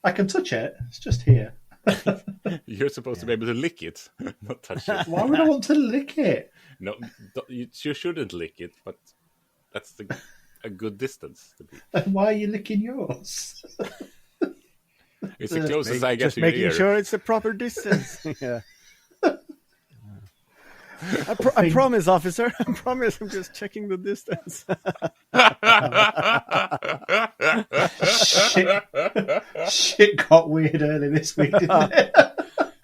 I can touch it. It's just here. You're supposed to be able to lick it, not touch it. Why would I want to lick it? No, you shouldn't lick it, but that's a good distance to be. And why are you licking yours? It's the closest I get just to your making ear. sure it's the proper distance. Yeah. I promise, officer. I promise I'm just checking the distance. Shit got weird early this week, didn't it?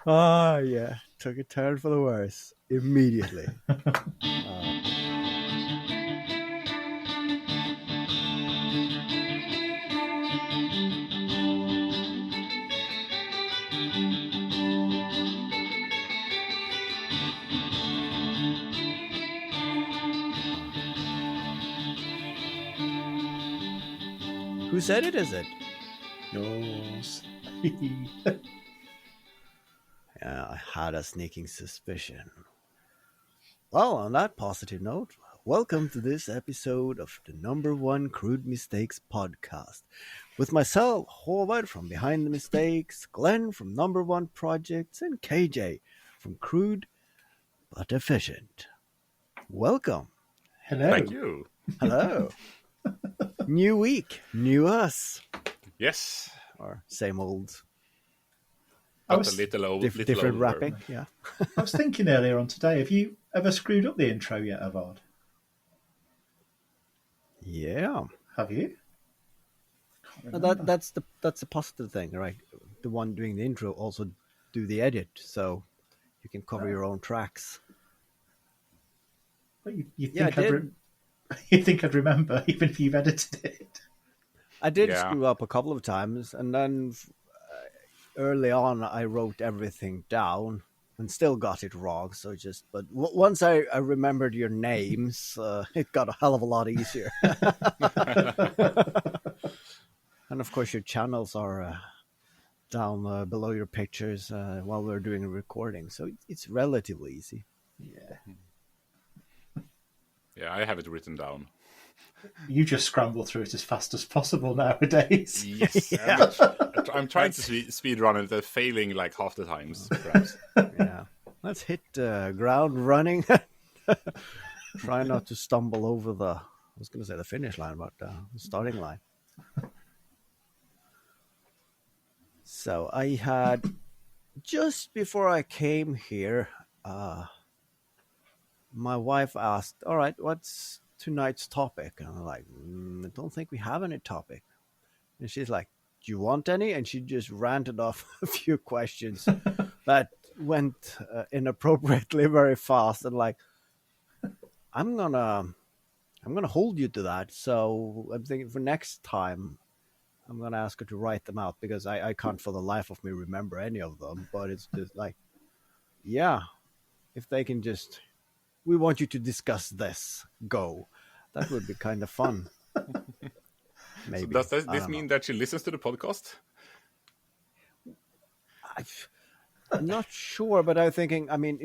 Oh, yeah. Took a turn for the worse immediately. Who said it, is it? Yours. Yeah, I had a sneaking suspicion. Well, on that positive note, welcome to this episode of the No.1 Crude Mistakes podcast. With myself, Haavard from Behind the Mistakes, Glenn from No.1 Projects, and KJ from Crude but Efficient. Welcome. Hello. Thank you. Hello. New week, new us. Yes. Or same old, But a little old, different older. wrapping. Yeah. I was thinking earlier on today, have you ever screwed up the intro yet, Haavard? Yeah. Have you? That's the positive thing, right? The one doing the intro also do the edit, so you can cover your own tracks. Well, you Yeah, think I did. you think I'd remember, even if you've edited it? I did Yeah. screw up a couple of times, and then early on I wrote everything down and still got it wrong. So but once I remembered your names, it got a hell of a lot easier. And of course, your channels are down below your pictures while we're doing a recording, so it's relatively easy. Yeah. Yeah, I have it written down. You just scramble through it as fast as possible nowadays. Yes. Yeah. I'm trying to speed run it, failing like half the times, perhaps. Yeah, let's hit ground running. Try not to stumble over I was going to say the finish line, but the starting line. So I had, just before I came here, my wife asked, all right, what's tonight's topic? And I'm like, I don't think we have any topic. And she's like, do you want any? And she just ranted off a few questions that went inappropriately very fast. And like, I'm gonna hold you to that. So I'm thinking for next time, I'm gonna ask her to write them out, because I can't for the life of me remember any of them. But it's just like, yeah, if they can just, we want you to discuss this. Go. That would be kind of fun. Maybe. So does I this don't mean know. that she listens to the podcast? I'm not sure, but I'm thinking, I mean,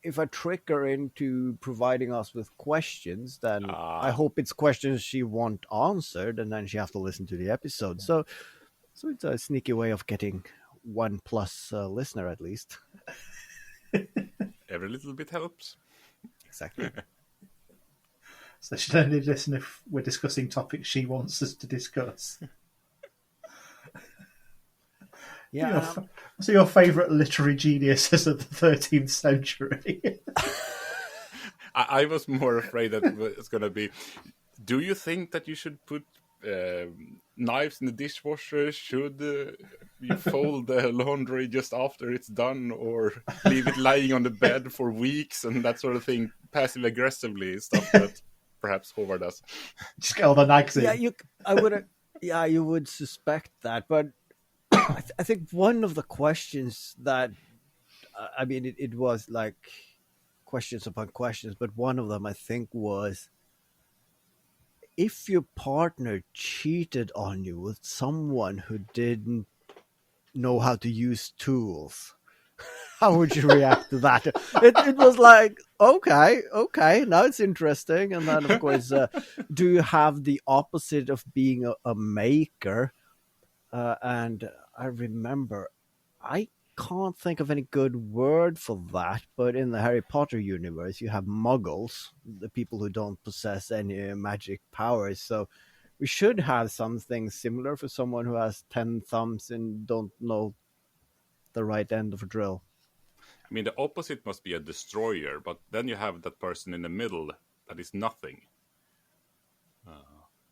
if I trick her into providing us with questions, then I hope it's questions she want answered, and then she have to listen to the episode. So it's a sneaky way of getting 1+ listener at least. Every little bit helps. Exactly. So she'll only listen if we're discussing topics she wants us to discuss. Yeah. So your favourite literary geniuses of the 13th century? I was more afraid that it's going to be, do you think that you should put knives in the dishwasher? Should you fold the laundry just after it's done, or leave it lying on the bed for weeks and that sort of thing, passive aggressively, stuff that perhaps Haavard does. Just get all the nags in. Yeah, you would suspect that, but I think one of the questions that, I mean, it was like questions upon questions, but one of them I think was, if your partner cheated on you with someone who didn't know how to use tools, how would you react to that? It was like, okay, now it's interesting. And then, of course, do you have the opposite of being a maker? And I remember, I can't think of any good word for that, but in the Harry Potter universe, you have muggles, the people who don't possess any magic powers. So we should have something similar for someone who has 10 thumbs and don't know the right end of a drill. I mean, the opposite must be a destroyer, but then you have that person in the middle that is nothing.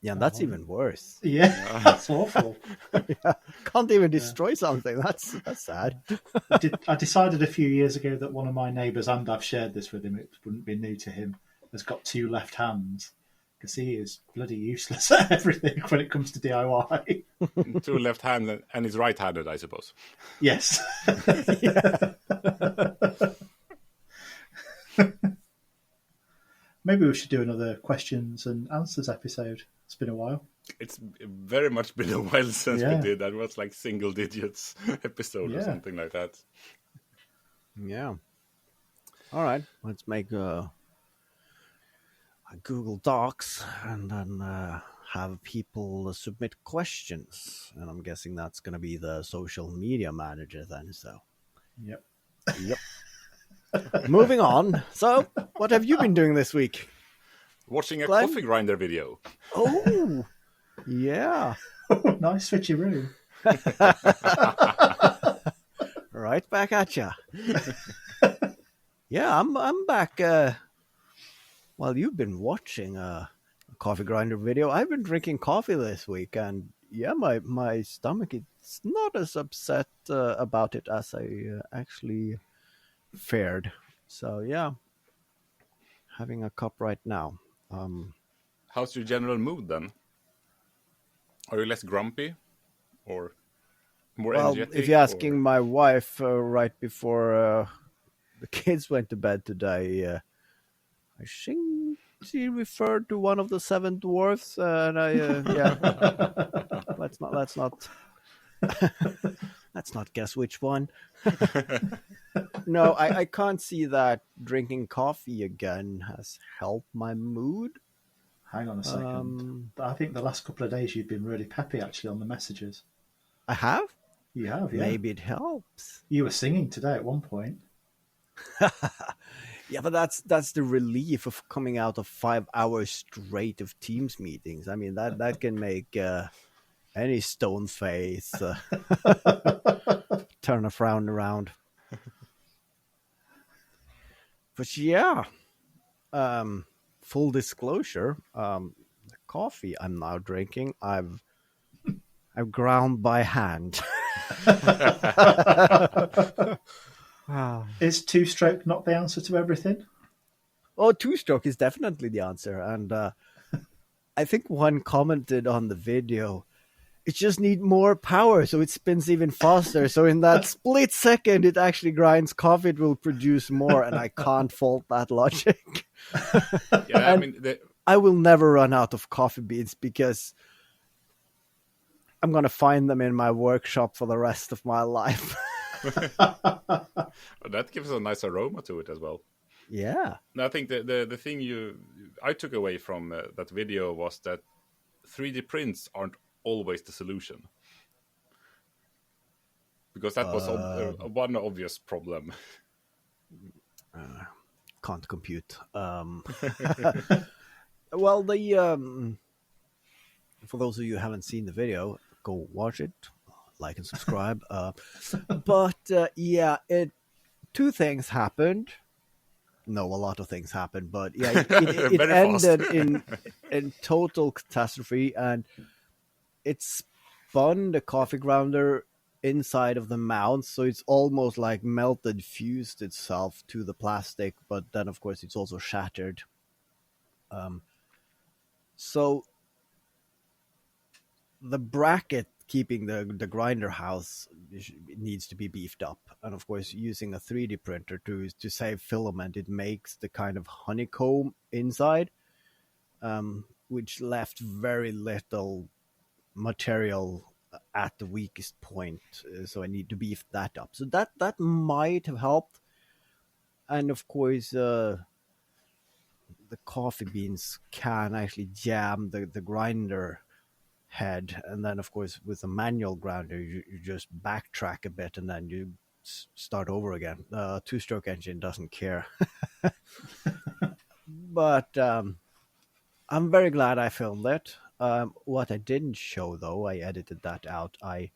Yeah, and that's even worse. Yeah, that's awful. Yeah, can't even destroy something. That's sad. I decided a few years ago that one of my neighbours, and I've shared this with him, it wouldn't be new to him, has got 2 left hands because he is bloody useless at everything when it comes to DIY. 2 left hands and he's right-handed, I suppose. Yes. Maybe we should do another questions and answers episode. It's been a while. It's very much been a while since we did that. It was like single digits episode or something like that. Yeah. All right. Let's make a Google Docs and then have people submit questions. And I'm guessing that's going to be the social media manager then. So. Yep. Moving on. So, what have you been doing this week? Watching a coffee grinder video. Oh, yeah. Oh, nice switcheroo. Right back at ya. Yeah, I'm back. Well, you've been watching a coffee grinder video. I've been drinking coffee this week, and yeah, my stomach is not as upset about it as I actually fared. So yeah, having a cup right now. How's your general mood then? Are you less grumpy or more energetic? If you're asking my wife right before the kids went to bed today, I think she referred to one of the 7 dwarfs, and let's not let's not guess which one. No, I can't see that drinking coffee again has helped my mood. Hang on a second. I think the last couple of days you've been really peppy actually on the messages. I have? You have, yeah. Maybe it helps. You were singing today at one point. Yeah, but that's the relief of coming out of 5 hours straight of Teams meetings. I mean, that can make any stone face turn a frown around. But yeah, full disclosure, the coffee I'm now drinking, I've ground by hand. Is 2-stroke not the answer to everything? Oh, 2-stroke is definitely the answer. And I think one commented on the video, it just needs more power so it spins even faster. So in that split second, it actually grinds coffee, it will produce more. And I can't fault that logic. Yeah, I mean, I will never run out of coffee beans because I'm going to find them in my workshop for the rest of my life. That gives a nice aroma to it as well. Yeah. And I think the thing I took away from that video was that 3D prints aren't always the solution. Because that was one obvious problem. Can't compute. Well, for those of you who haven't seen the video, go watch it, like and subscribe. But yeah, 2 things happened. No, a lot of things happened, but yeah, it ended in total catastrophe, and it spun the coffee grinder inside of the mount, so it's almost like melted, fused itself to the plastic, but then of course it's also shattered. So the bracket keeping the grinder house needs to be beefed up, and of course using a 3D printer to save filament, it makes the kind of honeycomb inside, which left very little material at the weakest point, so I need to beef that up. So that might have helped, and of course the coffee beans can actually jam the grinder head, and then of course with a manual grinder you just backtrack a bit and then you start over again. Two-stroke engine doesn't care. But I'm very glad I filmed it. What I didn't show, though, I edited that out. I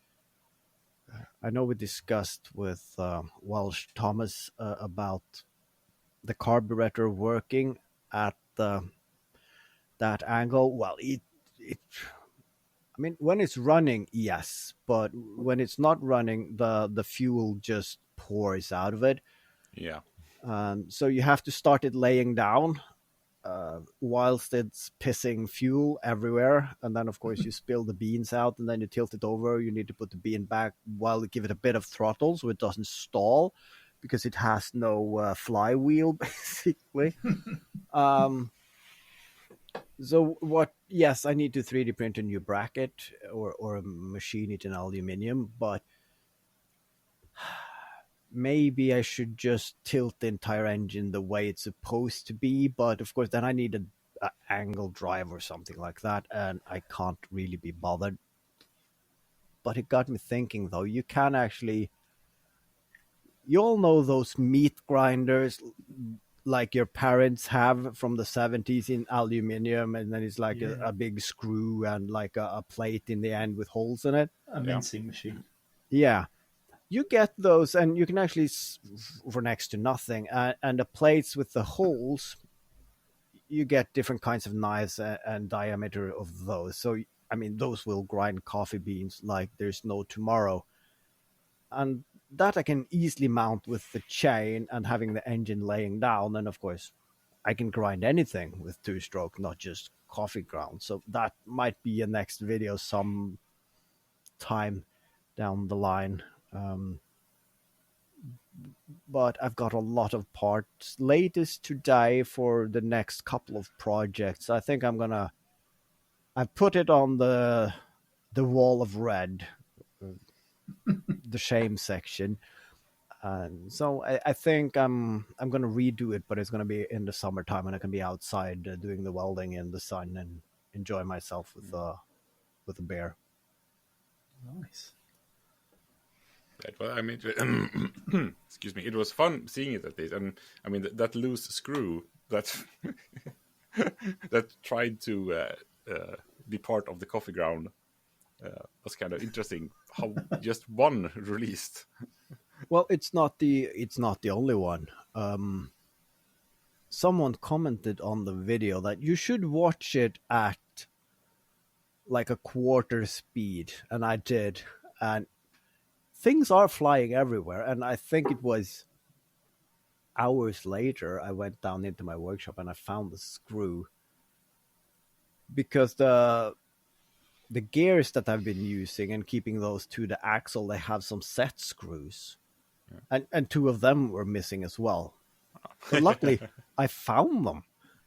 know we discussed with Welsh Thomas about the carburetor working at that angle. Well, it I mean, when it's running, yes, but when it's not running, the fuel just pours out of it. Yeah. So you have to start it laying down whilst it's pissing fuel everywhere. And then, of course, you spill the beans out and then you tilt it over. You need to put the bean back while you give it a bit of throttle so it doesn't stall because it has no flywheel, basically. So yes, I need to 3D print a new bracket or machine it in aluminium, but maybe I should just tilt the entire engine the way it's supposed to be. But of course, then I need an angle drive or something like that, and I can't really be bothered. But it got me thinking, though, you can actually, you all know those meat grinders like your parents have from the 70s in aluminium, and then it's like a big screw and like a plate in the end with holes in it. A mincing machine. Yeah. You get those, and you can actually, for next to nothing, and the plates with the holes, you get different kinds of knives and diameter of those. So, I mean, those will grind coffee beans like there's no tomorrow. And that I can easily mount with the chain and having the engine laying down. And of course, I can grind anything with two-stroke, not just coffee ground. So that might be a next video some time down the line. But I've got a lot of parts latest today for the next couple of projects. I think I put it on the wall of red, the shame section. And so I think I'm gonna redo it, but it's gonna be in the summertime and I can be outside doing the welding in the sun and enjoy myself with a beer. Nice. Well, I mean, excuse me. It was fun seeing it at least, and I mean that loose screw that that tried to be part of the coffee ground was kind of interesting. How just one released. Well, it's not the only one. Someone commented on the video that you should watch it at like a quarter speed, and I did, and things are flying everywhere. And I think it was hours later I went down into my workshop and I found the screw, because the gears that I've been using and keeping those to the axle, they have some set screws. And two of them were missing as well. But luckily, I found them.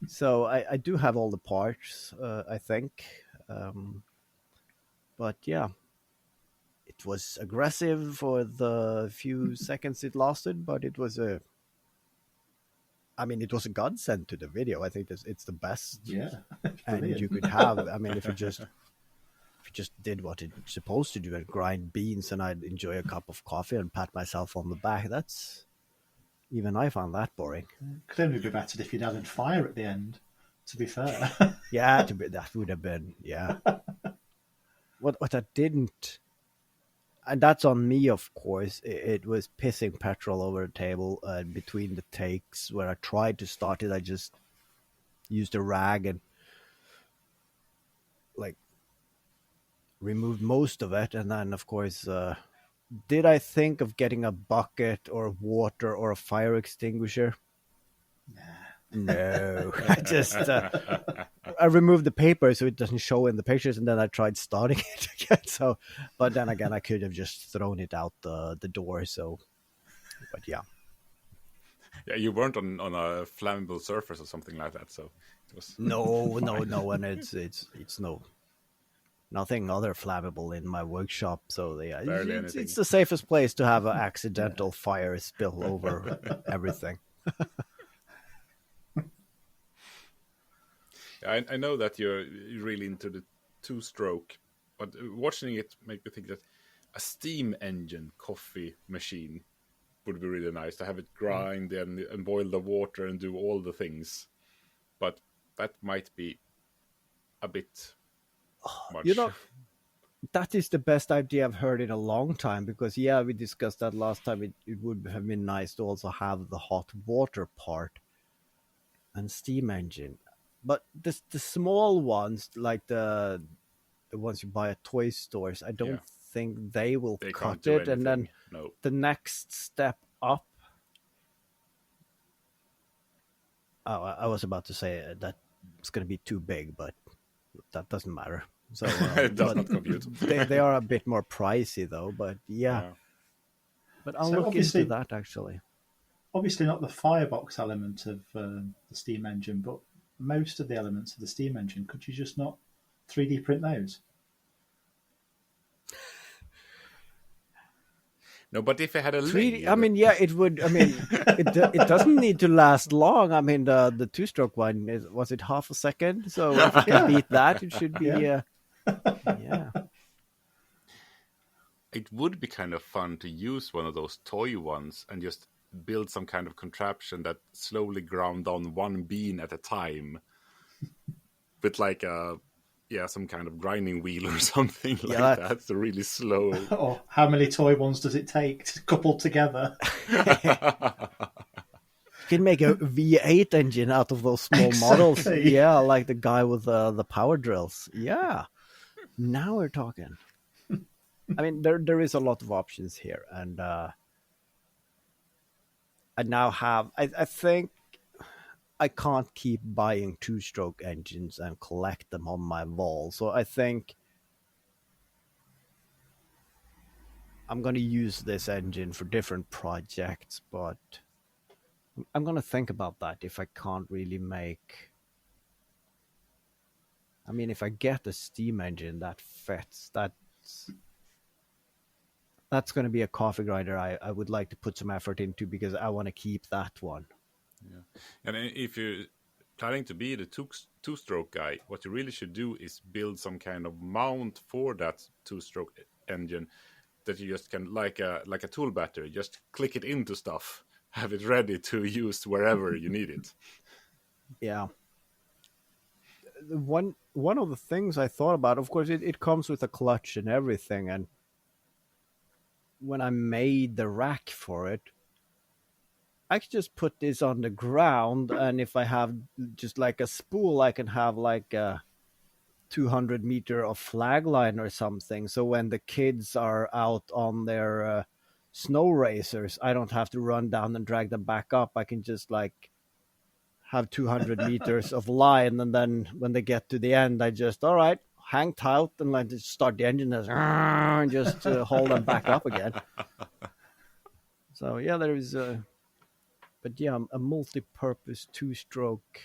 So I do have all the parts, I think. But yeah, it was aggressive for the few seconds it lasted, but it was a godsend to the video. I think it's the best and you could have. I mean, if you just did what it's supposed to do and grind beans, and I'd enjoy a cup of coffee and pat myself on the back, that's, even I found that boring. Could only be better if you'd added fire at the end, to be fair. Yeah, that would have been, yeah. What I didn't, and that's on me, of course, it was pissing petrol over the table between the takes where I tried to start it. I just used a rag and like removed most of it, and then of course did I think of getting a bucket or water or a fire extinguisher? No. I just I removed the paper so it doesn't show in the pictures, and then I tried starting it again. So, but then again, I could have just thrown it out the door. So, but yeah. Yeah, you weren't on a flammable surface or something like that, so it was no, and it's nothing other flammable in my workshop. So yeah, it's the safest place to have an accidental fire spill over everything. I know that you're really into the two-stroke but watching it made me think that a steam engine coffee machine would be really nice to have it grind and boil the water and do all the things. But that might be a bit much. You know, that is the best idea I've heard in a long time, because we discussed that last time. It would have been nice to also have the hot water part and steam engine. But the small ones, like the ones you buy at toy stores, I don't think they will cut it. And then the next step up. Oh, I was about to say that it's going to be too big, but that doesn't matter. So it does not compute. they are a bit more pricey though, but But I'll look into that actually. Obviously not the firebox element of the steam engine, but most of the elements of the steam engine, could you just not 3D print those? No, but if it had a 3D, I mean, it would. I mean, it doesn't need to last long. I mean, the two-stroke one was it half a second? So if you can beat that, it should be. It would be kind of fun to use one of those toy ones and just build some kind of contraption that slowly ground down one bean at a time, with like some kind of grinding wheel or something like that. So really slow. Or how many toy ones does it take to couple together? You can make a V8 engine out of those small models. Yeah, like the guy with the power drills. Yeah. Now we're talking. I mean, there is a lot of options here. And I now have... I think I can't keep buying two-stroke engines and collect them on my wall. So I think I'm going to use this engine for different projects, but I'm going to think about that if I can't really make... I mean, if I get a steam engine that fits, that's going to be a coffee grinder I would like to put some effort into, because I want to keep that one. Yeah. And if you're planning to be the two-stroke guy, what you really should do is build some kind of mount for that two-stroke engine that you just can, like a tool battery, just click it into stuff, have it ready to use wherever you need it. Yeah. One of the things I thought about, of course, it comes with a clutch and everything, and when I made the rack for it, I could just put this on the ground, and if I have just like a spool, I can have like a 200 meter of flag line or something. So when the kids are out on their snow racers, I don't have to run down and drag them back up. I can just like have 200 meters of line, and then when they get to the end, I just, all right, hang tight and like just start the engine and just hold them back up again. So yeah, there is a multi-purpose two-stroke.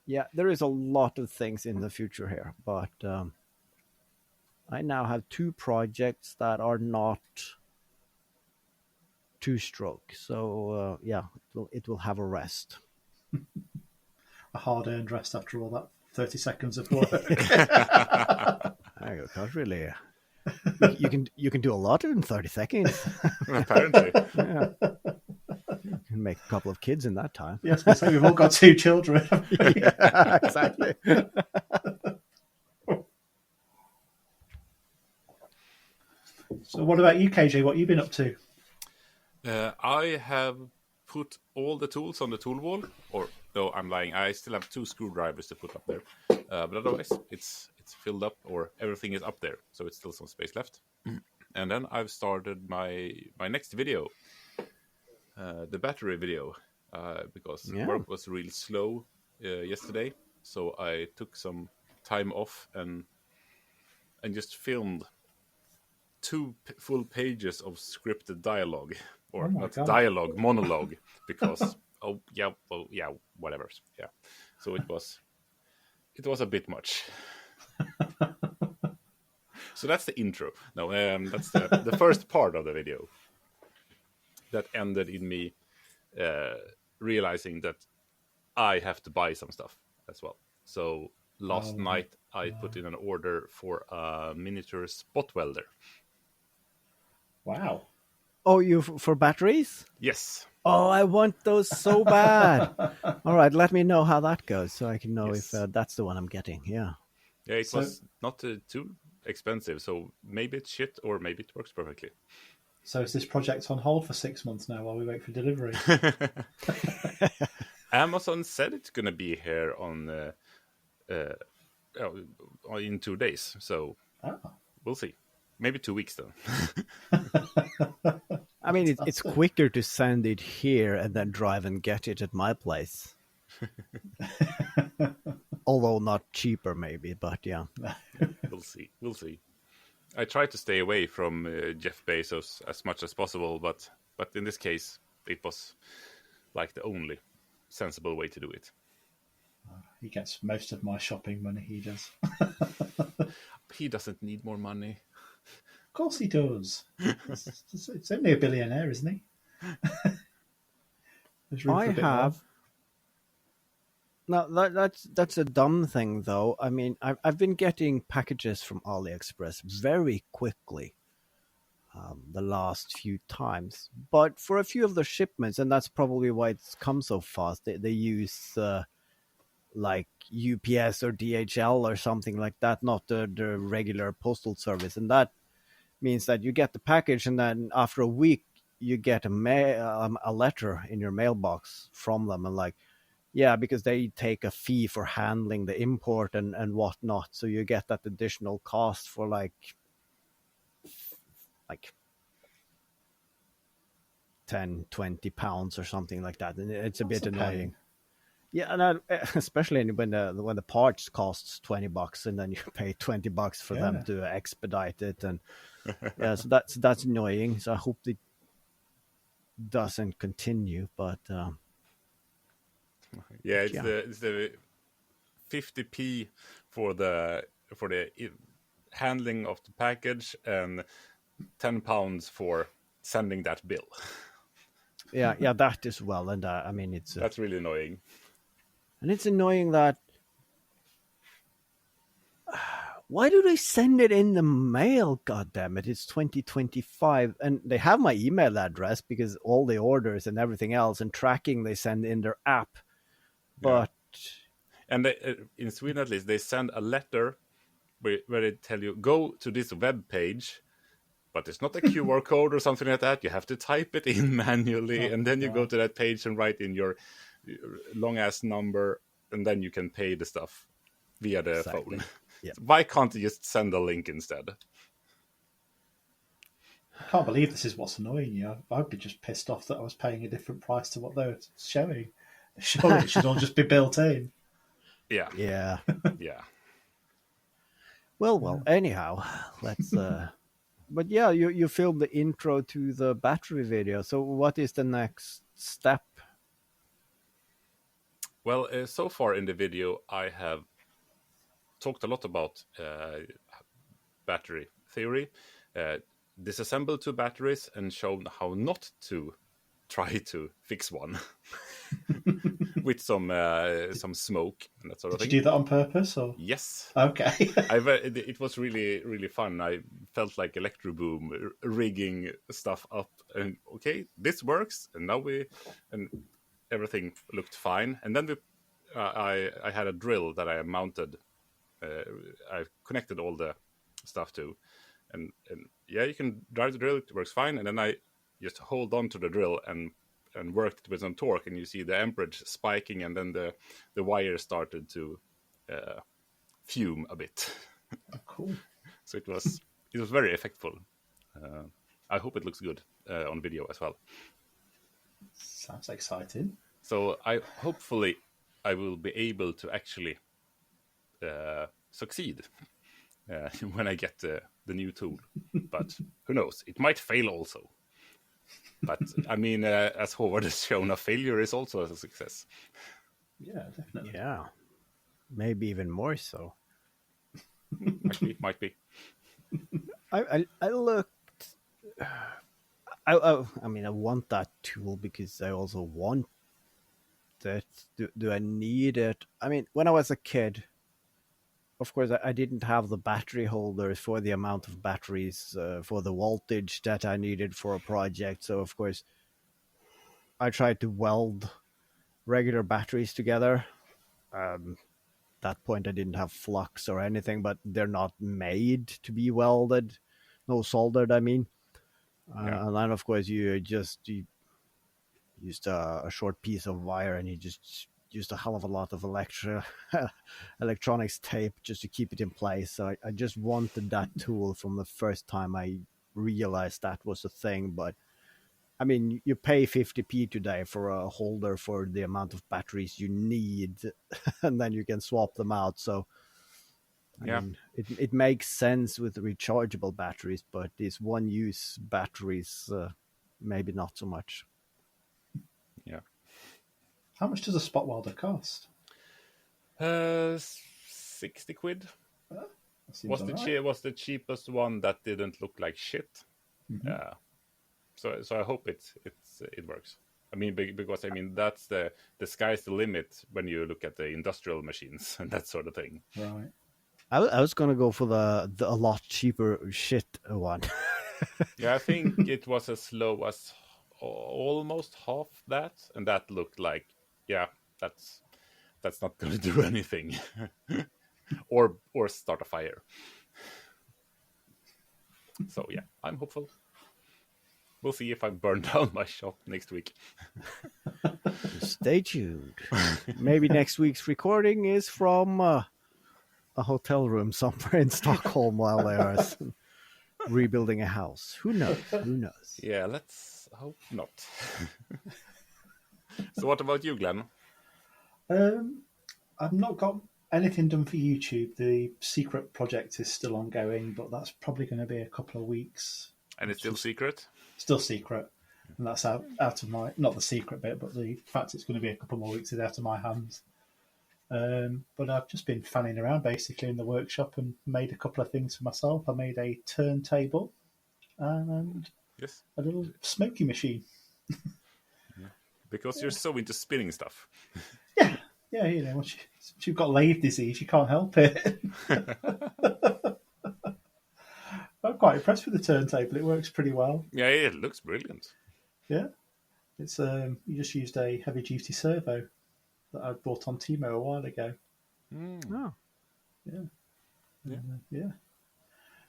Yeah, there is a lot of things in the future here, but I now have two projects that are not two-stroke. So it will have a rest. A hard-earned rest after all that 30 seconds of work. I can't really. You can do a lot in 30 seconds. Apparently. Yeah. You can make a couple of kids in that time. Yes, I say we've all got two children. Yeah, exactly. So what about you, KJ? What have you been up to? I have put all the tools on the tool wall, or no, I'm lying. I still have 2 screwdrivers to put up there, but otherwise it's filled up, or everything is up there, so it's still some space left. And then I've started my next video, the battery video, because work was really slow yesterday, so I took some time off and just filmed 2 full pages of scripted dialogue, or not dialogue, monologue, because whatever. Yeah, so it was a bit much. So that's the intro. No, that's the first part of the video that ended in me realizing that I have to buy some stuff as well. So last night I put in an order for a miniature spot welder. Wow. Oh, for batteries? Yes. Oh, I want those so bad. All right, let me know how that goes so I can know Yes. if that's the one I'm getting. Yeah. Yeah, it So- was not too expensive, so maybe it's shit or maybe it works perfectly. So is this project on hold for 6 months now while we wait for delivery? Amazon said it's gonna be here on in 2 days, so Ah, we'll see. Maybe 2 weeks then. I mean, it's quicker to send it here and then drive and get it at my place. Although not cheaper, maybe, but yeah. We'll see. We'll see. I try to stay away from Jeff Bezos as much as possible, but in this case, it was like the only sensible way to do it. he gets most of my shopping money, he does. He doesn't need more money. Of course he does. It's only a billionaire, isn't he? There's room for I a bit more. have. No, that's a dumb thing, though. I mean, I've been getting packages from AliExpress very quickly the last few times, but for a few of the shipments, and that's probably why it's come so fast. They use like UPS or DHL or something like that, not the regular postal service, and that means that you get the package, and then after a week you get a letter in your mailbox from them, and like. Yeah, because they take a fee for handling the import and whatnot. So you get that additional cost for like 10, 20 pounds or something like that. And it's a That's bit a pain. annoying. Yeah, and especially when the parts costs $20 and then you pay $20 for them to expedite it. And yeah, so that's annoying. So I hope it doesn't continue, but Yeah, it's yeah. the 50p for the handling of the package and £10 for sending that bill. Yeah, that as well. And I mean, That's really annoying. and it's annoying that why do they send it in the mail? God damn it! It's 2025, and they have my email address because all the orders and everything else and tracking they send in their app. But And they, in Sweden, at least, they send a letter where they tell you go to this web page, but it's not a QR code or something like that. You have to type it in manually, and then you go to that page and write in your long ass number, and then you can pay the stuff via the phone. Yeah. Why can't you just send a link instead? I can't believe this is what's annoying you. I'd be just pissed off that I was paying a different price to what they were showing. Surely it should all just be built in. Yeah. Yeah. Yeah. Well. Anyhow, let's. But yeah, you filmed the intro to the battery video. So what is the next step? Well, so far in the video, I have talked a lot about battery theory, disassembled two batteries, and shown how not to try to fix one with some smoke and that sort of thing. Did you do that on purpose, or? Yes. Okay. It was really, really fun. I felt like ElectroBOOM rigging stuff up, and okay, this works, and now everything looked fine. And then I had a drill that I mounted. I connected all the stuff to, and yeah, you can drive the drill. It works fine. And then I just hold on to the drill and worked with some torque, and you see the amperage spiking, and then the wire started to fume a bit. Cool. So it was very effectful. I hope it looks good on video as well. Sounds exciting. So hopefully I will be able to actually succeed when I get the new tool. But who knows? It might fail also. But I mean, as Haavard has shown, a failure is also a success. Yeah, definitely. Yeah, maybe even more so. Might be. I looked. I mean, I want that tool because I also want it. Do I need it? I mean, when I was a kid, of course, I didn't have the battery holders for the amount of batteries for the voltage that I needed for a project. So, of course, I tried to weld regular batteries together. That point, I didn't have flux or anything, but they're not made to be welded, no soldered. I mean, Yeah. and then of course you used a short piece of wire, and you just used a hell of a lot of electronics tape just to keep it in place. So I just wanted that tool from the first time I realized that was a thing. But I mean, you pay 50p today for a holder for the amount of batteries you need, and then you can swap them out. So I Yeah. mean, it makes sense with rechargeable batteries, but these one-use batteries, maybe not so much. Yeah. How much does a spot welder cost? 60 quid That seems alright. was the cheapest one that didn't look like shit. Mhm. So I hope it works. I mean, because I mean that's the sky's the limit when you look at the industrial machines and that sort of thing. Right. I was gonna go for the a lot cheaper shit one. Yeah, I think it was as low as almost half that, and that looked like, yeah, that's not going to do anything, or start a fire. So yeah, I'm hopeful. We'll see if I burn down my shop next week. Stay tuned. Maybe next week's recording is from a hotel room somewhere in Stockholm while they are rebuilding a house. Who knows? Who knows? Yeah, let's hope not. So what about you, Glenn? I've not got anything done for YouTube. The secret project is still ongoing, but that's probably going to be a couple of weeks. And it's still secret? Still secret. And that's out of my, not the secret bit, but the fact it's going to be a couple more weeks is out of my hands. But I've just been fanning around basically in the workshop and made a couple of things for myself. I made a turntable and Yes. a little smoky machine. Because you're so into spinning stuff. Yeah, you know, once you've got lathe disease, you can't help it. I'm quite impressed with the turntable. It works pretty well. Yeah, it looks brilliant. Yeah, it's you just used a heavy duty servo that I bought on Timo a while ago. Oh, Yeah.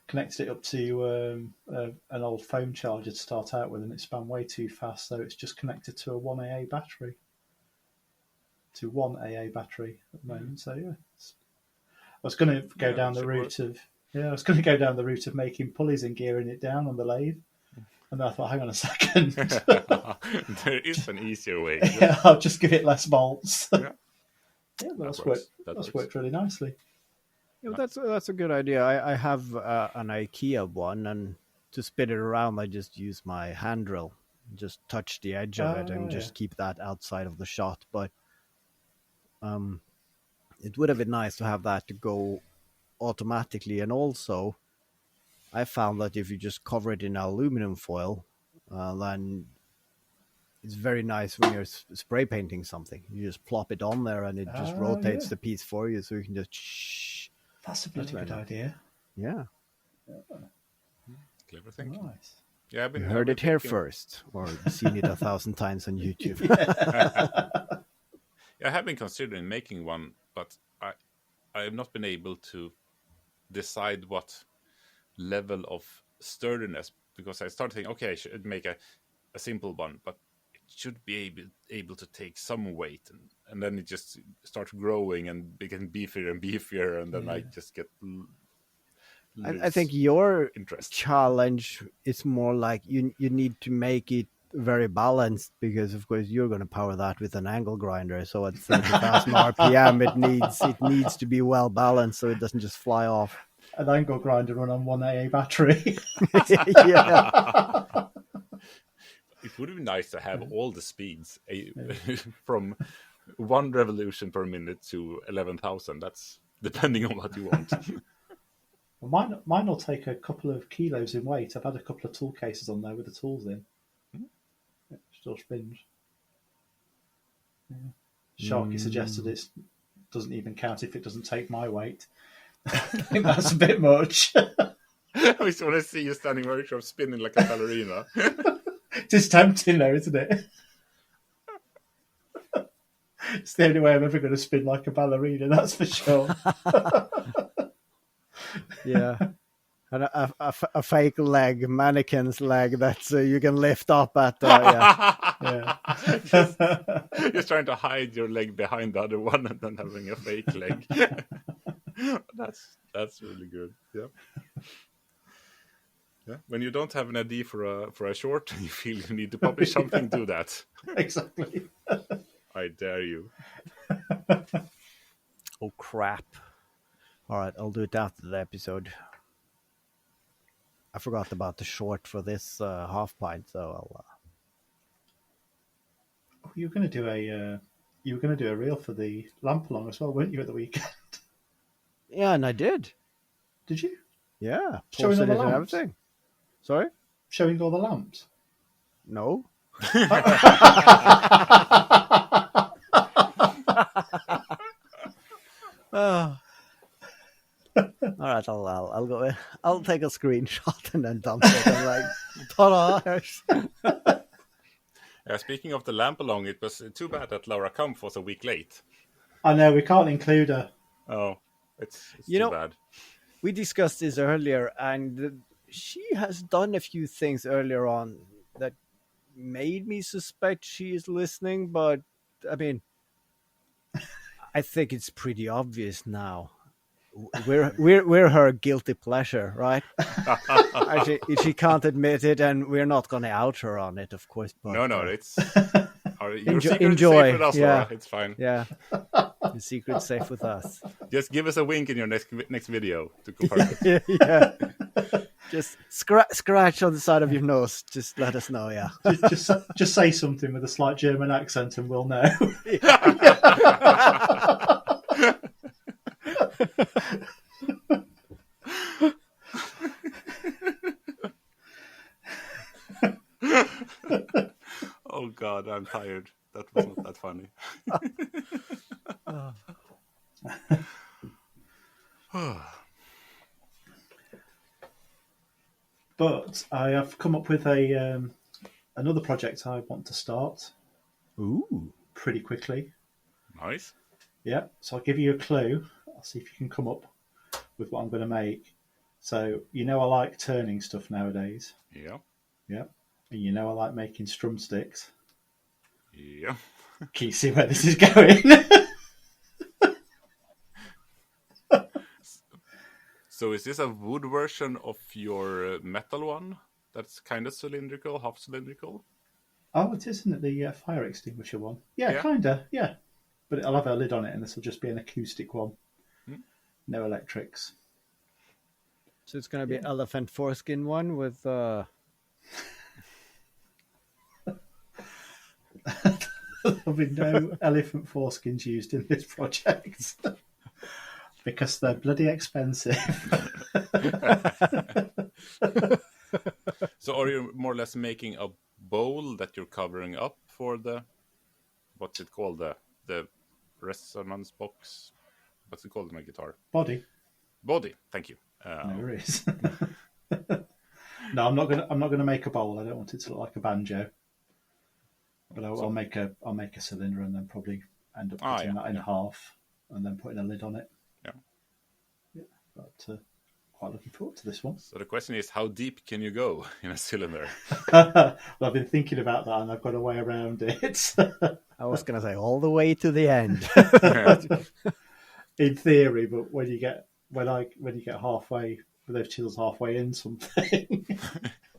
Connected it up to an old phone charger to start out with, and it span way too fast, so it's just connected to a 1AA battery. To one AA battery at the moment. So yeah, I was going to go down the route of making pulleys and gearing it down on the lathe, and then I thought, hang on a second, There is an easier way. yeah, I'll just give it less bolts. Yeah. Yeah, That that's works. worked really nicely. yeah, that's a good idea. I have an IKEA one, and to spin it around, I just use my hand drill, just touch the edge of it, and just keep that outside of the shot. But it would have been nice to have that to go automatically, and also I found that if you just cover it in aluminum foil, then it's very nice when you're spray painting something. You just plop it on there, and it just rotates the piece for you, so you can just shh. That's a bloody good idea. Yeah. Clever thinking. Nice. Yeah, You heard it here first, or seen it 1,000 times on YouTube. I have been considering making one, but I have not been able to decide what level of sturdiness, because I started thinking, okay, I should make a simple one, but it should be able to take some weight, and then it just starts growing and become beefier and beefier, and then I just get I think your interest. challenge is more like you need to make it very balanced, because of course you're going to power that with an angle grinder, so at 30,000 rpm it needs to be well balanced so it doesn't just fly off. An angle grinder run on one AA battery. Yeah. It would be nice to have all the speeds from 1 revolution per minute to 11,000. That's depending on what you want. Well, mine will take a couple of kilos in weight. I've had a couple of tool cases on there with the tools in. It still spins. Yeah. Sharky suggested it doesn't even count if it doesn't take my weight. I think that's a bit much. I just want to see you standing workshop spinning like a ballerina. It's tempting though, isn't it? It's the only way I'm ever going to spin like a ballerina, that's for sure. Yeah. And a fake leg, mannequin's leg that you can lift up at. Yeah. Just trying to hide your leg behind the other one and then having a fake leg. That's really good. Yeah. Yeah. When you don't have an idea for a short, you feel you need to publish something, do that. Exactly. I dare you. Oh crap! All right, I'll do it after the episode. I forgot about the short for this half pint, so I'll. You were going to do a reel for the lamp along as well, weren't you, at the weekend? Yeah, and I did. Did you? Yeah, Showing posted all it the and lamps? everything. Sorry? Showing all the lamps? No. Oh. All right, I'll go. I'll take a screenshot and then dump it. I'm like, ta-da! Speaking of the lamp along, it was too bad that Laura Kampf was a week late. I know, we can't include her. Oh, it's You too know, bad. We discussed this earlier, and she has done a few things earlier on that made me suspect she is listening. But I mean, I think it's pretty obvious now. We're her guilty pleasure, right? she can't admit it, and we're not going to out her on it, of course. But, No, it's your secret enjoy. is safe with us, Yeah. Laura. It's fine. Yeah, the secret's safe with us. Just give us a wink in your next video to confirm it. Yeah, just scratch on the side of your nose. Just let us know. Yeah, Just say something with a slight German accent, and we'll know. Oh God, I'm tired. That was not that funny. But I have come up with another project I want to start. Ooh, pretty quickly. Nice. Yeah, so I'll give you a clue. I'll see if you can come up with what I'm going to make. So, you know I like turning stuff nowadays. Yeah. Yeah. And you know I like making strum sticks. Yeah. Can you see where this is going? So is this a wood version of your metal one? That's kind of cylindrical, half cylindrical? Oh, it is, isn't it? The fire extinguisher one. Yeah, kind of, yeah. But I'll have a lid on it and this will just be an acoustic one. No electrics. So it's going to be elephant foreskin one with... There'll be no elephant foreskins used in this project. Because they're bloody expensive. So are you more or less making a bowl that you're covering up for the... What's it called? The resonance box? What's it called in my guitar? Body. Thank you. No worries. No, I'm not gonna make a bowl. I don't want it to look like a banjo. But I'll make a cylinder and then probably end up cutting that in half and then putting a lid on it. Yeah. But quite looking forward to this one. So the question is, how deep can you go in a cylinder? Well, I've been thinking about that and I've got a way around it. I was going to say all the way to the end. In theory, but when you get halfway, with those chisels halfway in something,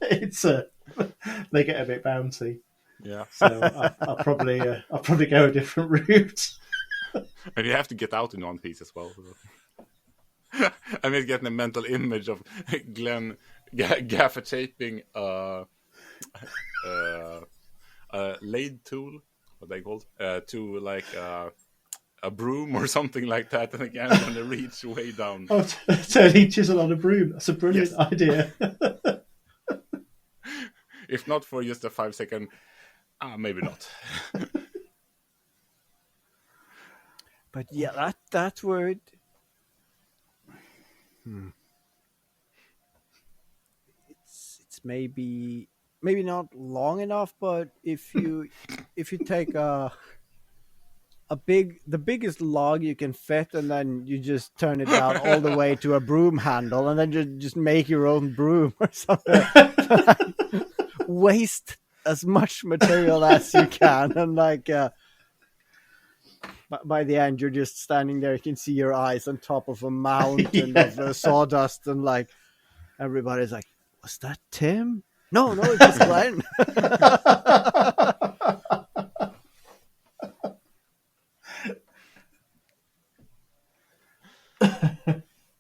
it's they get a bit bouncy. Yeah. So I'll probably go a different route. And you have to get out in one piece as well. I'm just getting a mental image of Glenn gaffer taping a lathe tool, what they called, to like a broom or something like that, and again when they reach way down. Oh, turning chisel on a broom. That's a brilliant idea. If not for just a 5-second, maybe not. But yeah, that word. It's maybe not long enough, but if you take the biggest log you can fit, and then you just turn it down all the way to a broom handle, and then just make your own broom or something. Waste as much material as you can, and by the end you're just standing there. You can see your eyes on top of a mountain of sawdust, and everybody's like, "Was that Tim? No, it was Glenn."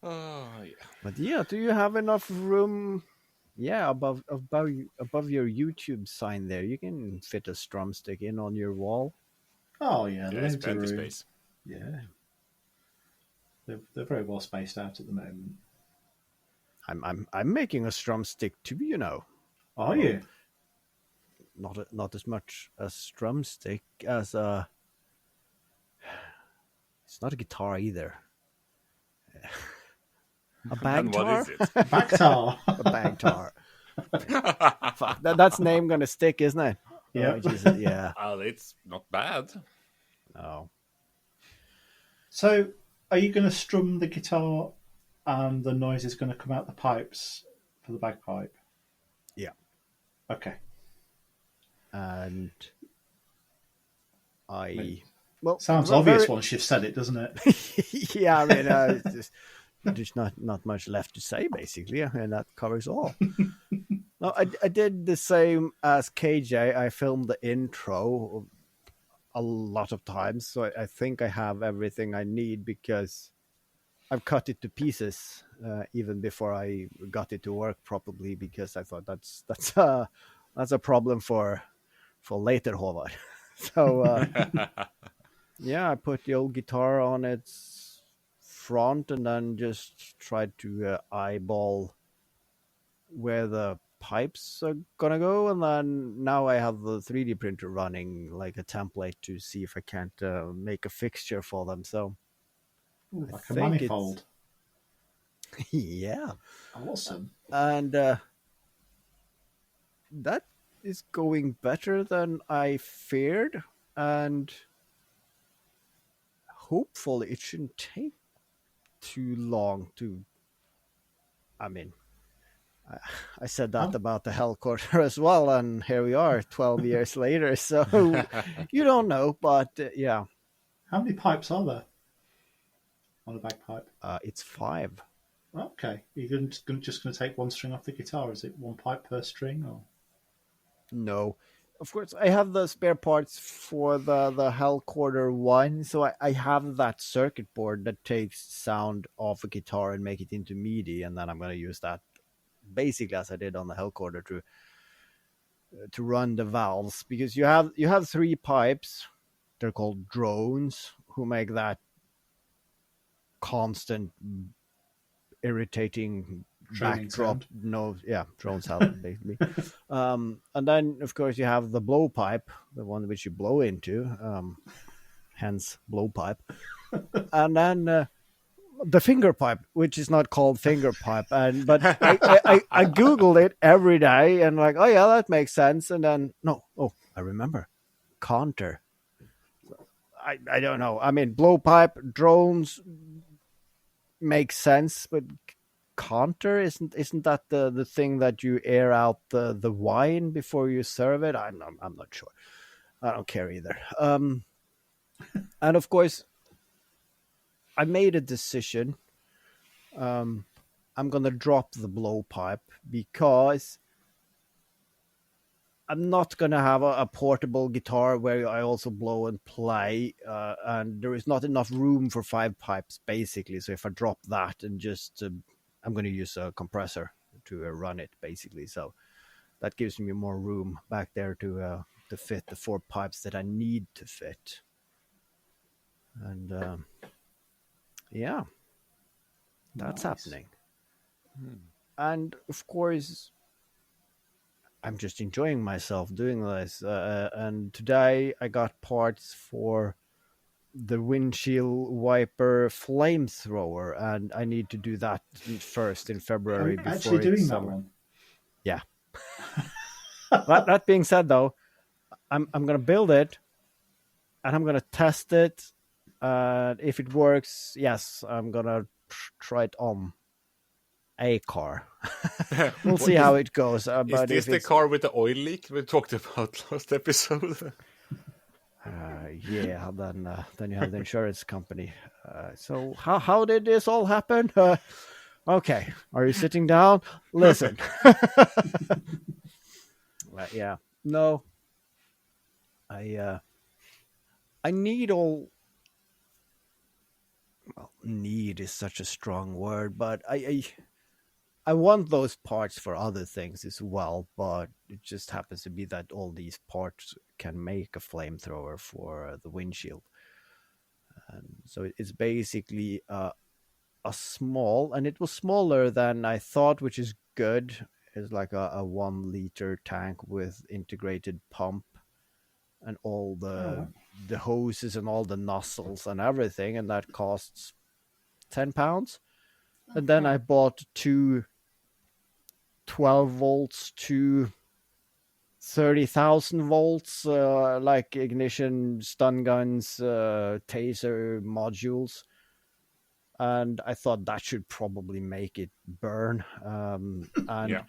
Oh, yeah. But yeah, do you have enough room? Yeah, above your YouTube sign there, you can fit a strum stick in on your wall. Oh yeah, There's loads of plenty room. space. Yeah, they're very well spaced out at the moment. I'm making a strum stick too, Are you? Not as much a strum stick as a. It's not a guitar either. A Then what bagtar? is it? Bactar. A bagtar. Fuck, that's name gonna stick, isn't it? Yeah. Oh, Jesus, yeah. Well, it's not bad. No. So, are you going to strum the guitar, and the noise is going to come out the pipes for the bagpipe? Yeah. Okay. And Sounds obvious once you've said it, doesn't it? Yeah, I mean, there's not much left to say, basically, and that covers all. No, I did the same as KJ. I filmed the intro a lot of times, so I think I have everything I need, because I've cut it to pieces even before I got it to work properly, because I thought that's a problem for later Haavard. So yeah, I put the old guitar on its front, and then just tried to eyeball where the pipes are gonna go, and then now I have the 3D printer running like a template to see if I can't make a fixture for them. So Ooh, like a think manifold. yeah, Awesome. and that is going better than I feared, and hopefully it shouldn't take too long to. I mean, I said that about the Hell Quarter as well, and here we are 12 years later, so you don't know, but yeah. How many pipes are there on a bagpipe? It's 5. Okay. Are you just going to take one string off the guitar? Is it one pipe per string? Or? No. Of course, I have the spare parts for the Hell Quarter 1, so I have that circuit board that takes sound off a guitar and make it into MIDI, and then I'm going to use that basically as I did on the Hell Quarter to run the valves, because you have 3 pipes. They're called drones, who make that constant irritating Droning backdrop. sound. No, yeah, drone sound basically. And then of course you have the blow pipe, the one which you blow into, hence blow pipe. And then the finger pipe, which is not called finger pipe, but I googled it every day, and like, oh yeah, that makes sense. And then I remember, counter. I don't know. I mean, blowpipe, drones make sense, but counter isn't that the thing that you air out the wine before you serve it? I'm not sure. I don't care either. And of course, I made a decision. I'm gonna drop the blowpipe, because I'm not gonna have a portable guitar where I also blow and play, and there is not enough room for 5 pipes basically. So if I drop that and just, I'm gonna use a compressor to run it basically. So that gives me more room back there to fit the 4 pipes that I need to fit. And yeah, that's Nice. happening. And of course, I'm just enjoying myself doing this. And today I got parts for the windshield wiper flamethrower, and I need to do that first in February before actually doing it's that summer. one. Yeah. That being said, though, I'm gonna build it, and I'm gonna test it. If it works, yes, I'm gonna try it on a car. We'll What see how it goes. is But this if the it's car with the oil leak we talked about last episode? yeah, then you have the insurance company. So how did this all happen? Okay, are you sitting down? Listen. Yeah, no, I need all. Well, need is such a strong word, but I want those parts for other things as well. But it just happens to be that all these parts can make a flamethrower for the windshield. And so it's basically a small, and it was smaller than I thought, which is good. It's like a 1 liter tank with integrated pump and all the hoses and all the nozzles and everything, and that costs £10. And then I bought two 12 volts to 30,000 volts, like ignition, stun guns, taser modules. And I thought that should probably make it burn. And Yeah.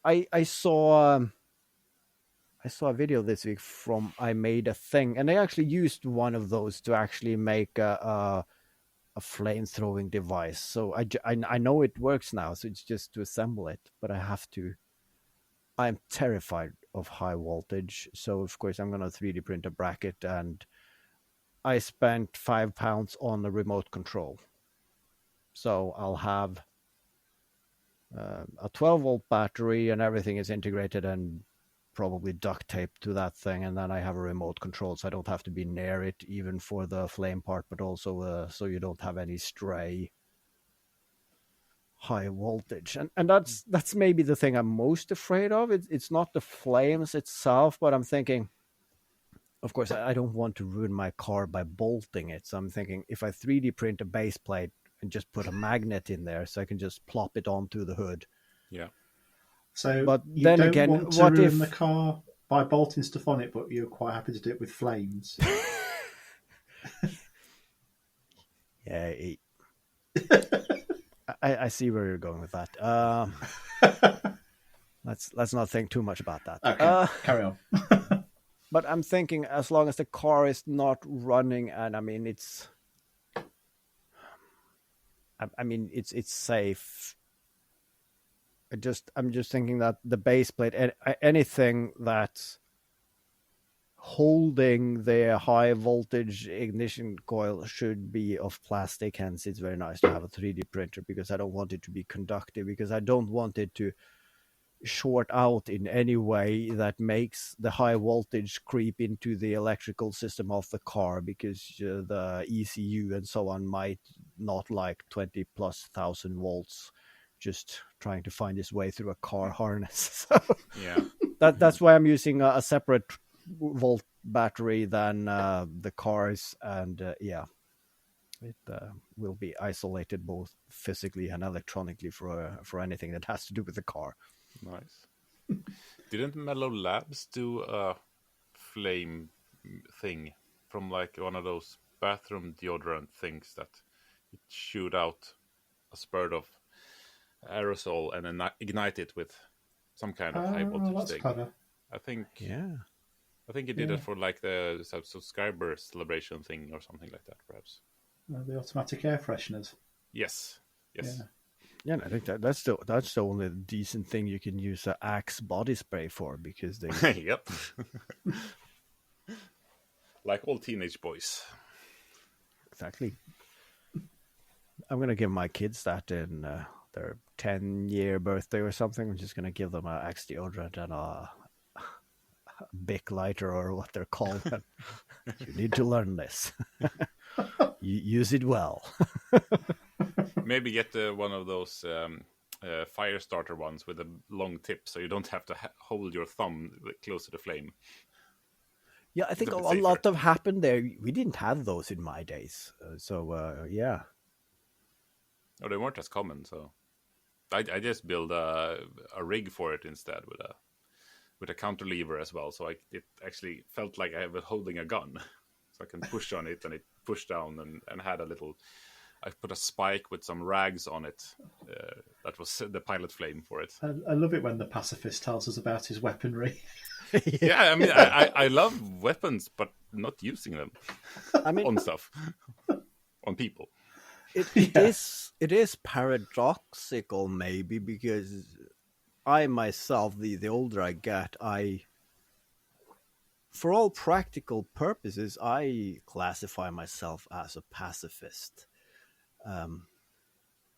I saw a video this week from I Made a Thing, and they actually used one of those to actually make a flame throwing device. So I know it works now, so it's just to assemble it. But I have to. I'm terrified of high voltage, so of course I'm gonna 3D print a bracket, and I spent £5 on a remote control. So I'll have a 12-volt battery, and everything is integrated and probably duct taped to that thing, and then I have a remote control, so I don't have to be near it, even for the flame part, but also so you don't have any stray high voltage. And that's maybe the thing I'm most afraid of. It's not the flames itself, but I'm thinking, of course, I don't want to ruin my car by bolting it. So I'm thinking, if I 3D print a base plate and just put a magnet in there, so I can just plop it onto the hood. Yeah. So But you then don't again, want to what ruin if the car by bolting stuff on it, but you're quite happy to do it with flames. Yeah, I see where you're going with that. Let's not think too much about that. Okay, carry on. But I'm thinking, as long as the car is not running, and I mean it's safe. I'm just thinking that the base plate, anything that's holding the high voltage ignition coil, should be of plastic. Hence, it's very nice to have a 3D printer, because I don't want it to be conductive, because I don't want it to short out in any way that makes the high voltage creep into the electrical system of the car, because the ECU and so on might not like 20,000+ volts just trying to find its way through a car harness. So Yeah. that's why I'm using a separate volt battery than the cars, and it will be isolated both physically and electronically for anything that has to do with the car. Nice. Didn't Mellow Labs do a flame thing from like one of those bathroom deodorant things that it shoot out a spurt of aerosol and then ignite it with some kind of high voltage That's thing? clever. I think it did Yeah. it for like the subscriber celebration thing or something like that, perhaps. The automatic air fresheners. Yes. Yeah, and I think that's the only decent thing you can use an Axe body spray for, because they Yep. Like all teenage boys. exactly. I'm gonna give my kids that in their 10-year birthday or something. I'm just gonna give them an Axe deodorant and a Bic lighter, or what they're called. You need to learn this. You use it well. Maybe get one of those fire starter ones with a long tip, so you don't have to hold your thumb close to the flame. Yeah, I It's think a a bit safer. lot of happened there. We didn't have those in my days. Yeah. Oh, they weren't as common, so I just built a rig for it instead with a counter lever as well. So it actually felt like I was holding a gun, so I can push on it and it pushed down and had a little. I put a spike with some rags on it. That was the pilot flame for it. I love it when the pacifist tells us about his weaponry. Yeah, I mean, I love weapons, but not using them I mean, on stuff, on people. Yeah. It is paradoxical maybe because I myself, the older I get, for all practical purposes, I classify myself as a pacifist. Um,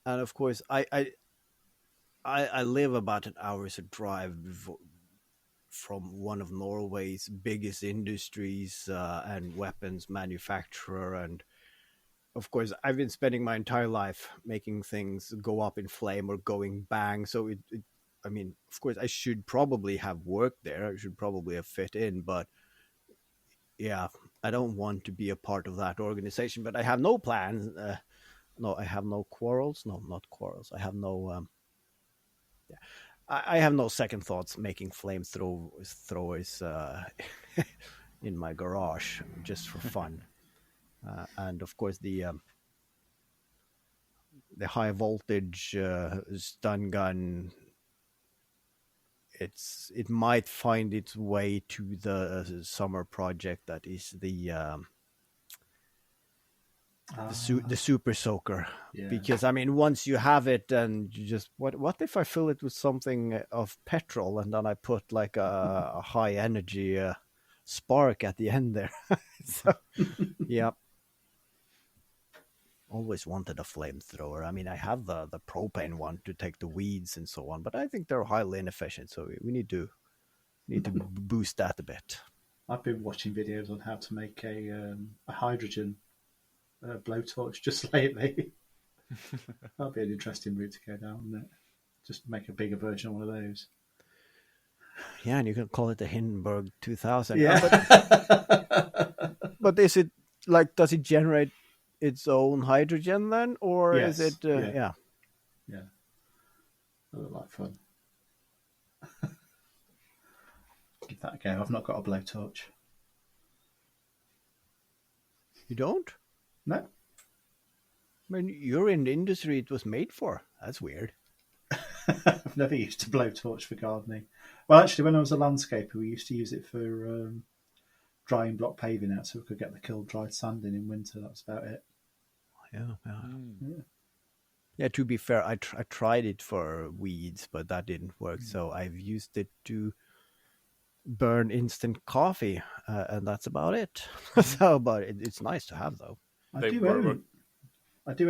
and of course, I live about an hour's drive from one of Norway's biggest industries and weapons manufacturer. And of course, I've been spending my entire life making things go up in flame or going bang. So I mean, of course, I should probably have worked there. I should probably have fit in, but yeah, I don't want to be a part of that organization. But I have no plans. No, I have no quarrels. No, not quarrels. I have no. Yeah, I have no second thoughts making flamethrowers in my garage just for fun. And of course, the high voltage stun gun, it might find its way to the summer project that is the super soaker. Yeah. Because I mean, once you have it and you just what if I fill it with something of petrol and then I put like a high energy spark at the end there. So yeah, always wanted a flamethrower. I mean, I have the propane one to take the weeds and so on, but I think they're highly inefficient. So we need to boost that a bit. I've been watching videos on how to make a hydrogen blowtorch just lately. That'd be an interesting route to go down, wouldn't it? Just make a bigger version of one of those. Yeah, and you can call it the Hindenburg 2000. Yeah. But is it like, does it generate its own hydrogen then, or Yes, is it? yeah. Yeah. That look like fun. Give that a go. I've not got a blowtorch. You don't? No. I mean, you're in the industry it was made for. That's weird. I've never used a blowtorch for gardening. Well, actually, when I was a landscaper, we used to use it for drying block paving out so we could get the kiln dried sand in winter. That's about it. Yeah. Yeah, to be fair, I tried it for weeds, but that didn't work. So I've used it to burn instant coffee, and that's about it. So, but it's nice to have, though. I do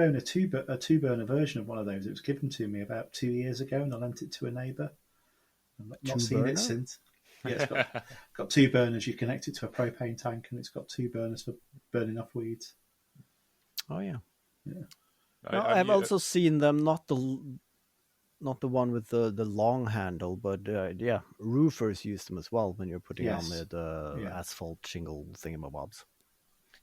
own a two burner version of one of those. It was given to me about 2 years ago, and I lent it to a neighbour. I've not seen it since. Yeah, it's got two burners. You connect it to a propane tank, and it's got two burners for burning off weeds. Oh yeah. Yeah. I've also seen them, not the one with the long handle, but yeah, roofers use them as well when you're putting on the asphalt shingle thingamabobs.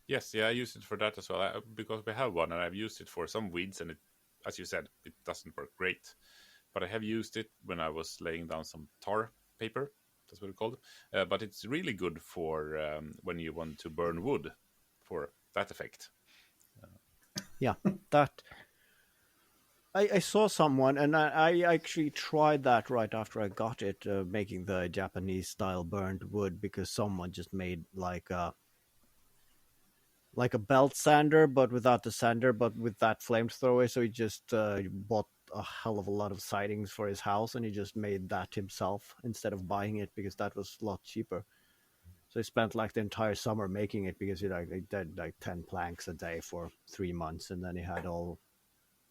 Yes, yeah, I use it for that as well because we have one, and I've used it for some weeds, and it, as you said, it doesn't work great. But I have used it when I was laying down some tar paper. That's what it's called. But it's really good for when you want to burn wood for that effect. Yeah, that. I saw someone, and I actually tried that right after I got it, making the Japanese style burnt wood, because someone just made like a belt sander, but without the sander, but with that flamethrower. So he just bought a hell of a lot of sidings for his house, and he just made that himself instead of buying it, because that was a lot cheaper. So he spent like the entire summer making it, because he did like 10 planks a day for 3 months, and then he had all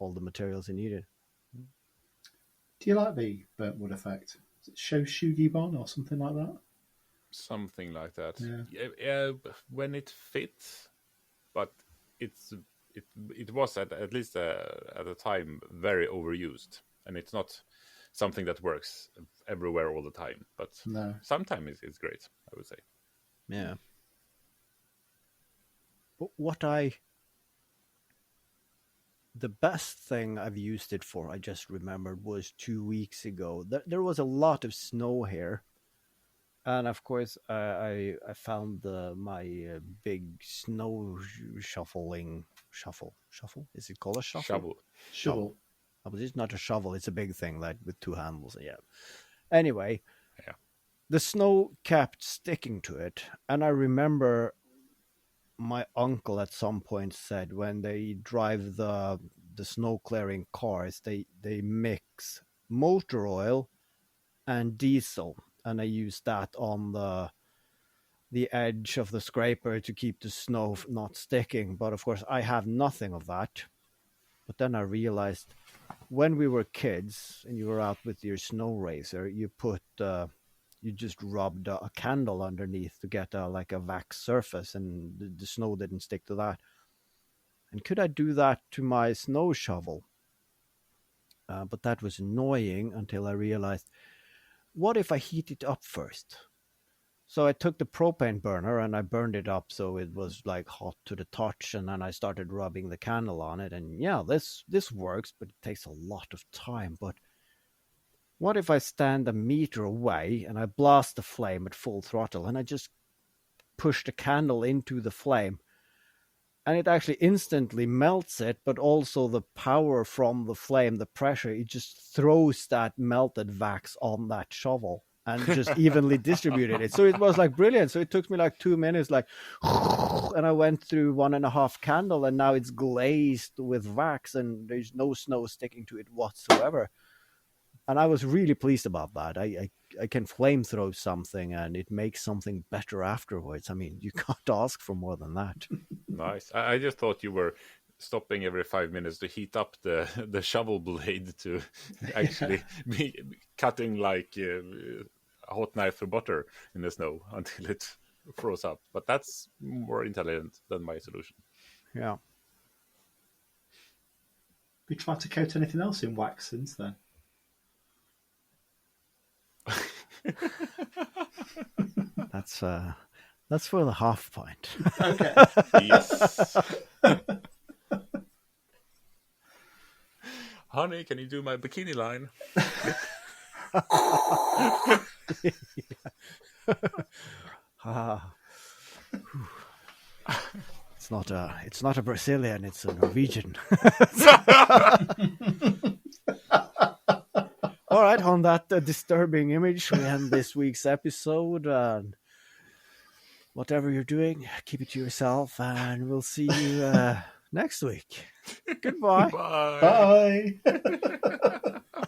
the materials he needed. Do you like the burnt wood effect? Is it Shoshugibon or something like that? Something like that. Yeah. When it fits, but it was at least at the time very overused, and it's not something that works everywhere all the time. But No. sometimes it's great, I would say. Yeah. The best thing I've used it for, I just remembered, was 2 weeks ago. There was a lot of snow here, and of course, I found my big snow shuffle. Is it called a shuffle? Shovel. Shovel. But it's not a shovel. It's a big thing like with two handles. Yeah. Anyway, Yeah. the snow kept sticking to it, and I remember my uncle at some point said when they drive the snow clearing cars, they mix motor oil and diesel, and I use that on the edge of the scraper to keep the snow not sticking. But of course, I have nothing of that. But then I realized when we were kids and you were out with your snow racer, you just rubbed a candle underneath to get like a wax surface, and the snow didn't stick to that. And could I do that to my snow shovel? But that was annoying until I realized, what if I heat it up first? So I took the propane burner and I burned it up so it was like hot to the touch, and then I started rubbing the candle on it. And yeah, this works, but it takes a lot of time. But what if I stand a meter away and I blast the flame at full throttle and I just push the candle into the flame, and it actually instantly melts it, but also the power from the flame, the pressure, it just throws that melted wax on that shovel and just evenly distributed it. So it was like brilliant. So it took me like 2 minutes, like, and I went through 1.5 candle, and now it's glazed with wax and there's no snow sticking to it whatsoever. And I was really pleased about that. I can flamethrow something and it makes something better afterwards. I mean, you can't ask for more than that. Nice. I just thought you were stopping every 5 minutes to heat up the shovel blade to actually be cutting like a hot knife through butter in the snow until it froze up. But that's more intelligent than my solution. Yeah. Have you tried to coat anything else in wax since then? That's for the half pint. Okay. Yes. Honey, can you do my bikini line? It's not a Brazilian, it's a Norwegian. All right, on that disturbing image, we end this week's episode. Whatever you're doing, keep it to yourself, and we'll see you next week. Goodbye. Bye. Bye.